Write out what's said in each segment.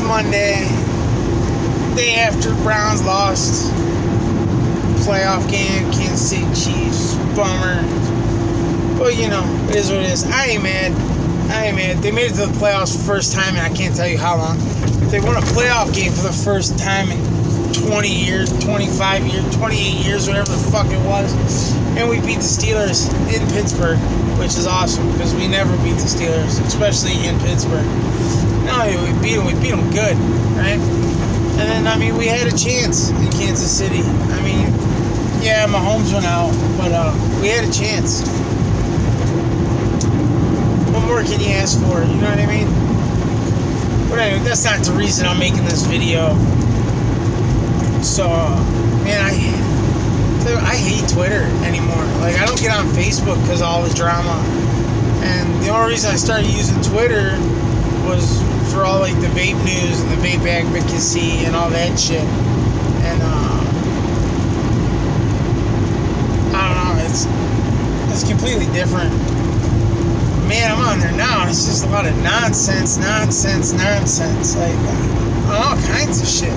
Monday, day after Browns lost playoff game, Kansas City Chiefs, bummer. But it is what it is. I ain't mad. They made it to the playoffs the first time in I can't tell you how long. They won a playoff game for the first time in 20 years, 25 years, 28 years, whatever the fuck it was. And we beat the Steelers in Pittsburgh, which is awesome because we never beat the Steelers, especially in Pittsburgh. No, we beat them good, right? And then, we had a chance in Kansas City. Yeah, Mahomes went out, but we had a chance. What more can you ask for? You know what I mean? But anyway, that's not the reason I'm making this video. So, man, I hate Twitter anymore. Like, I don't get on Facebook because of all the drama. And the only reason I started using Twitter was for all, like, the vape news and the vape advocacy and all that shit. And, I don't know, it's completely different. Man, I'm on there now, and it's just a lot of nonsense. Like, all kinds of shit.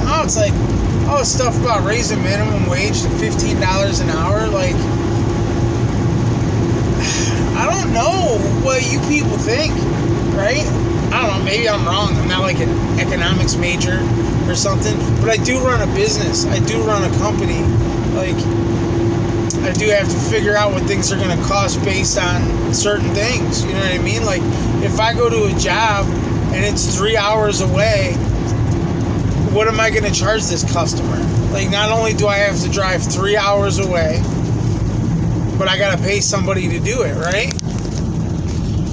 Now it's like, all the stuff about raising minimum wage to $15 an hour. Like, I don't know what you people think, right? I don't know, maybe I'm wrong. I'm not like an economics major or something, but I do run a business. I do run a company. Like, I do have to figure out what things are going to cost based on certain things. You know what I mean? Like, if I go to a job and it's 3 hours away, what am I going to charge this customer? Like, not only do I have to drive 3 hours away, but I got to pay somebody to do it, right?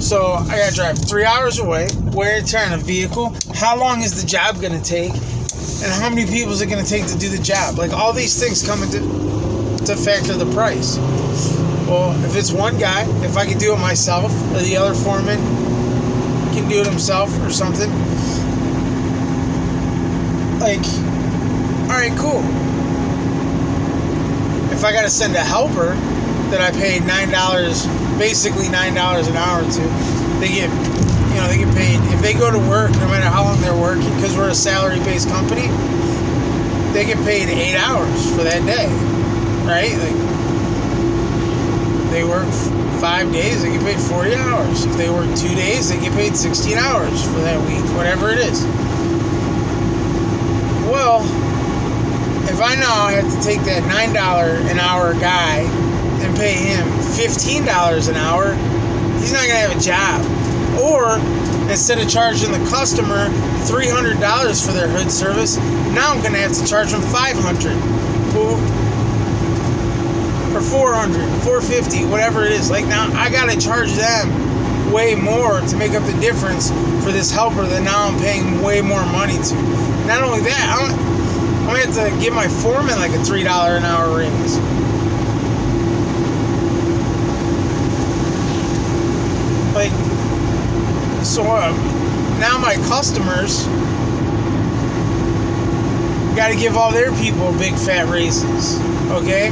So I got to drive 3 hours away, wear and tear on a vehicle. How long is the job going to take? And how many people is it going to take to do the job? Like, all these things come to factor the price. Well, if it's one guy, if I can do it myself, or the other foreman can do it himself or something, like, alright, cool. If I gotta send a helper that I paid $9, basically $9 an hour to, they get paid. If they go to work, no matter how long they're working, because we're a salary-based company, they get paid 8 hours for that day. Right? Like, they work 5 days, they get paid 40 hours. If they work 2 days, they get paid 16 hours for that week, whatever it is. Well, if I now have to take that $9 an hour guy and pay him $15 an hour, he's not going to have a job. Or, instead of charging the customer $300 for their hood service, now I'm going to have to charge them $500. Or $400, $450, whatever it is. Like, now I gotta charge them way more to make up the difference for this helper that now I'm paying way more money to. Not only that, I'm gonna have to give my foreman like a $3 an hour raise. Like, so now my customers gotta give all their people big fat raises, okay?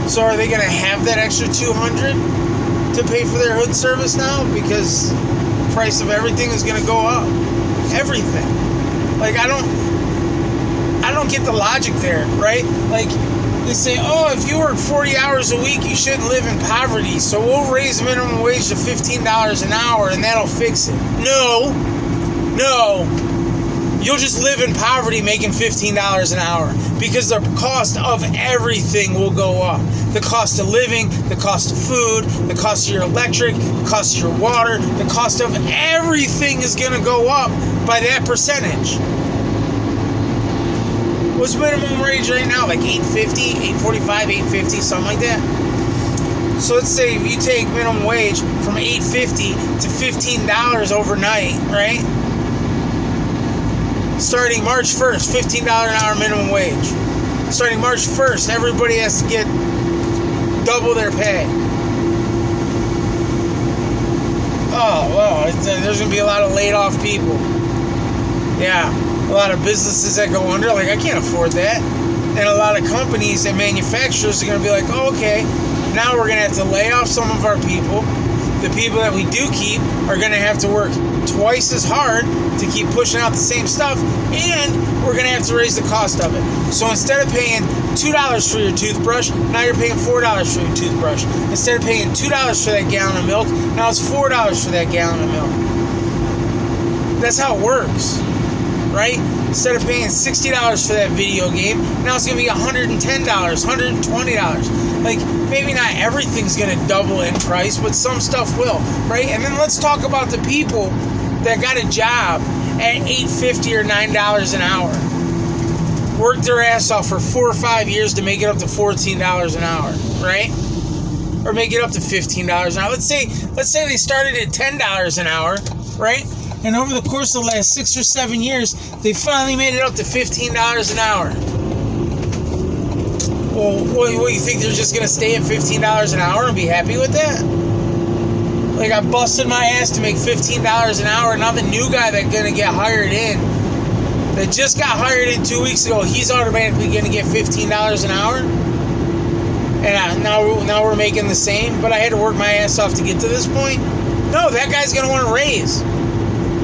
So are they going to have that extra $200 to pay for their hood service now? Because the price of everything is going to go up. Everything. Like, I don't get the logic there, right? Like, they say, oh, if you work 40 hours a week, you shouldn't live in poverty. So we'll raise minimum wage to $15 an hour and that'll fix it. No. You'll just live in poverty making $15 an hour because the cost of everything will go up. The cost of living, the cost of food, the cost of your electric, the cost of your water, the cost of everything is going to go up by that percentage. What's minimum wage right now? Like $8.50, $8.45, $8.50, something like that. So let's say if you take minimum wage from $8.50 to $15 overnight, right? Starting March 1st, $15 an hour minimum wage. Starting March 1st, everybody has to get double their pay. Oh, well, there's going to be a lot of laid off people. Yeah, a lot of businesses that go under, like, I can't afford that. And a lot of companies and manufacturers are going to be like, oh, okay, now we're going to have to lay off some of our people. The people that we do keep are going to have to work twice as hard to keep pushing out the same stuff, and we're going to have to raise the cost of it. So instead of paying $2 for your toothbrush, now you're paying $4 for your toothbrush. Instead of paying $2 for that gallon of milk, now it's $4 for that gallon of milk. That's how it works, right? Instead of paying $60 for that video game, now it's going to be $110, $120. Like, maybe not everything's going to double in price, but some stuff will, right? And then let's talk about the people that got a job at $8.50 or $9 an hour. Worked their ass off for 4 or 5 years to make it up to $14 an hour, right? Or make it up to $15 an hour. Let's say they started at $10 an hour, right? And over the course of the last 6 or 7 years, they finally made it up to $15 an hour. Well, what, you think they're just going to stay at $15 an hour and be happy with that? Like, I busted my ass to make $15 an hour. Now the new guy that's going to get hired in, that just got hired in 2 weeks ago, he's automatically going to get $15 an hour? And now we're making the same, but I had to work my ass off to get to this point? No, that guy's going to want a raise.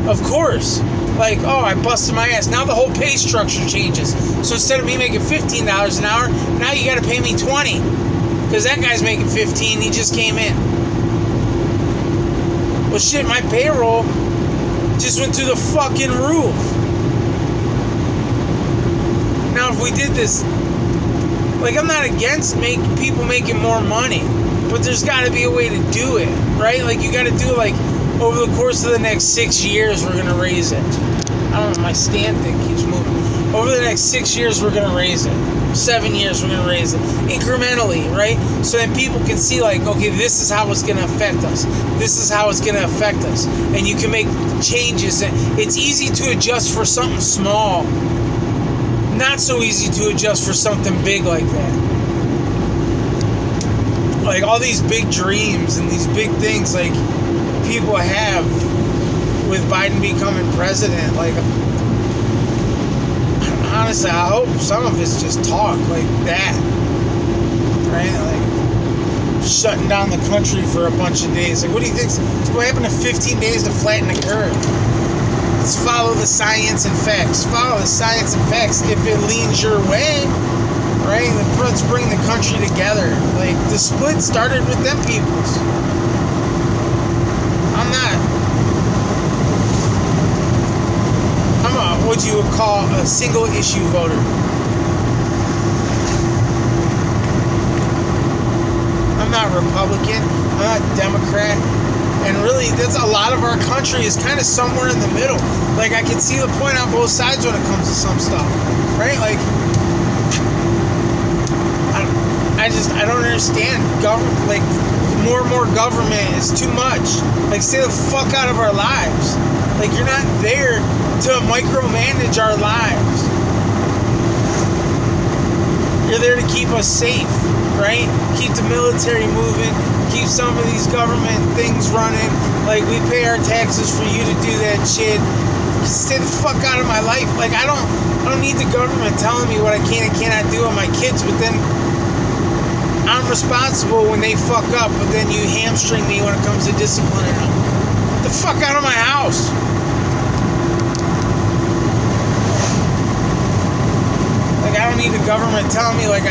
Of course. Like, oh, I busted my ass. Now the whole pay structure changes. So instead of me making $15 an hour, now you got to pay me $20. Because that guy's making $15, he just came in. Well, shit, my payroll just went through the fucking roof. Now, if we did this, like, I'm not against people making more money, but there's got to be a way to do it, right? Like, you got to do, like, over the course of the next 6 years, we're going to raise it. I don't know, my stand thing keeps moving. Over the next 6 years, we're going to raise it. 7 years, we're going to raise it. Incrementally, right? So that people can see, like, okay, this is how it's going to affect us. This is how it's going to affect us. And you can make changes. It's easy to adjust for something small. Not so easy to adjust for something big like that. Like, all these big dreams and these big things, like, people have with Biden becoming president, like, honestly, I hope some of it's just talk like that, right? Like, shutting down the country for a bunch of days. Like, what do you think? What happened to 15 days to flatten the curve? Let's follow the science and facts. Follow the science and facts. If it leans your way, right? Let's bring the country together. Like, the split started with them peoples. I'm what you would call a single issue voter. I'm not Republican, I'm not Democrat, and really that's a lot of our country is kind of somewhere in the middle. Like, I can see the point on both sides when it comes to some stuff, right? Like, I don't understand government. Like, more and more government is too much. Like, stay the fuck out of our lives. Like, you're not there to micromanage our lives. You're there to keep us safe, right? Keep the military moving, keep some of these government things running. Like, we pay our taxes for you to do that shit. Stay the fuck out of my life. Like, I don't need the government telling me what I can and cannot do with my kids, but then I'm responsible when they fuck up, but then you hamstring me when it comes to disciplining them. Get the fuck out of my house. Like, I don't need the government telling me, like,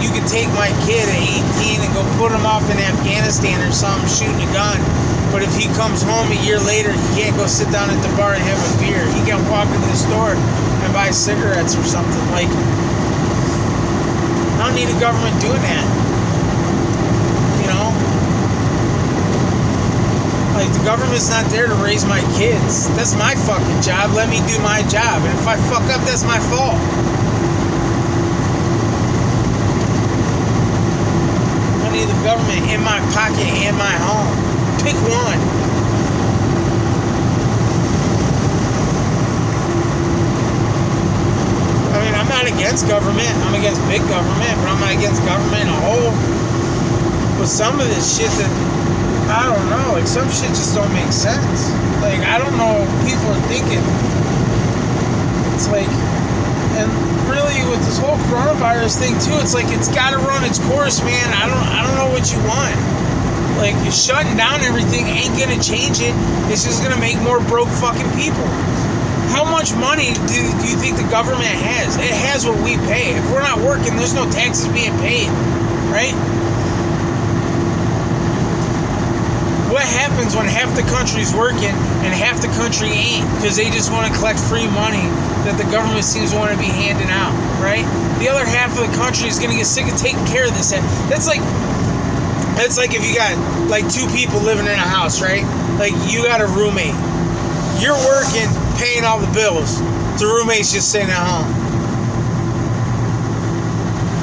you can take my kid at 18 and go put him off in Afghanistan or something, shooting a gun. But if he comes home a year later, he can't go sit down at the bar and have a beer. He can't walk into the store and buy cigarettes or something. Like, I don't need the government doing that. You know? Like, the government's not there to raise my kids. That's my fucking job. Let me do my job. And if I fuck up, that's my fault. I need the government in my pocket and my home. Pick one. I mean, I'm not against government. I'm against big government, but I'm not against government in a whole. But some of this shit that, I don't know, like, some shit just don't make sense. Like, I don't know what people are thinking. It's like, and really with this whole coronavirus thing too, it's like, it's got to run its course, man. I don't know what you want. Like, shutting down everything ain't gonna change it. It's just gonna make more broke fucking people. How much money do you think the government has? It has what we pay. If we're not working, there's no taxes being paid, right? What happens when half the country's working and half the country ain't? Because they just want to collect free money that the government seems to want to be handing out, right? The other half of the country is going to get sick of taking care of this. That's like if you got like two people living in a house, right? Like, you got a roommate. You're working, paying all the bills. The roommate's just sitting at home.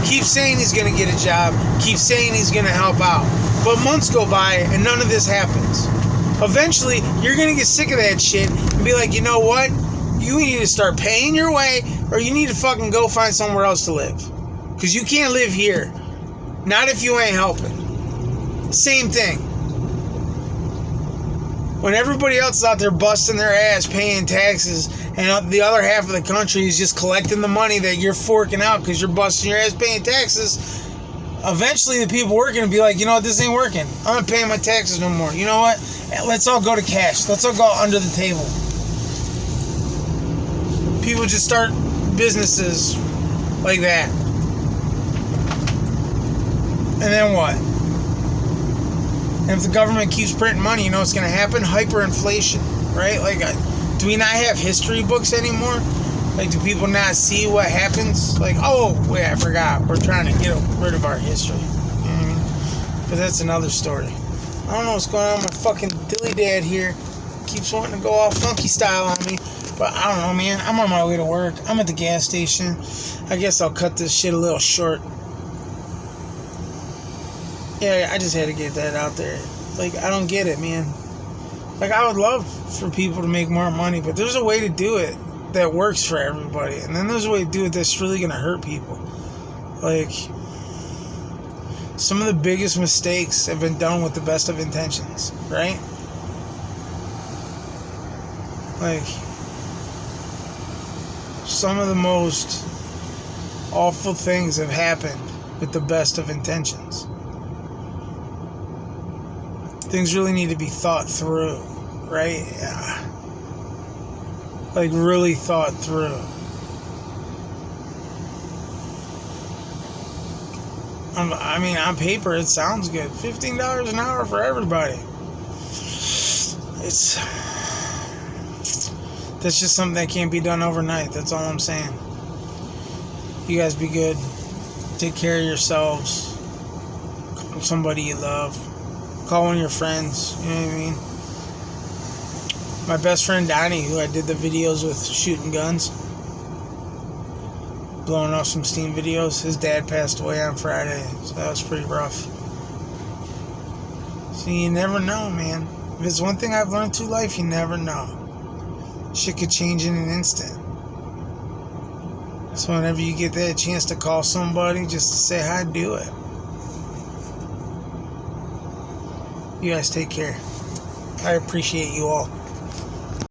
Keep saying he's going to get a job. Keep saying he's going to help out. But months go by and none of this happens. Eventually, you're going to get sick of that shit and be like, you know what? You need to start paying your way, or you need to fucking go find somewhere else to live. Because you can't live here. Not if you ain't helping. Same thing. When everybody else is out there busting their ass paying taxes, and the other half of the country is just collecting the money that you're forking out because you're busting your ass paying taxes, eventually the people working will be like, you know what, this ain't working. I'm not paying my taxes no more. You know what? Let's all go to cash. Let's all go under the table. People just start businesses like that. And then what? And if the government keeps printing money, you know what's going to happen? Hyperinflation, right? Like, do we not have history books anymore? Like, do people not see what happens? Like, oh, wait, I forgot. We're trying to get rid of our history. You know what I mean? But that's another story. I don't know what's going on. My fucking dilly dad here keeps wanting to go all funky style on me. But I don't know, man. I'm on my way to work. I'm at the gas station. I guess I'll cut this shit a little short. Yeah, I just had to get that out there. Like, I don't get it, man. Like, I would love for people to make more money, but there's a way to do it that works for everybody. And then there's a way to do it that's really going to hurt people. Like, some of the biggest mistakes have been done with the best of intentions, right? Like, some of the most awful things have happened with the best of intentions. Things really need to be thought through, right? Yeah. Like, really thought through. I mean, on paper, it sounds good. $15 an hour for everybody. That's just something that can't be done overnight. That's all I'm saying. You guys be good. Take care of yourselves. Call somebody you love. Call one of your friends. You know what I mean? My best friend Donnie, who I did the videos with shooting guns, blowing off some steam videos, his dad passed away on Friday. So that was pretty rough. So you never know, man. If it's one thing I've learned through life, you never know. Shit could change in an instant. So whenever you get that chance to call somebody just to say hi, do it. You guys take care. I appreciate you all.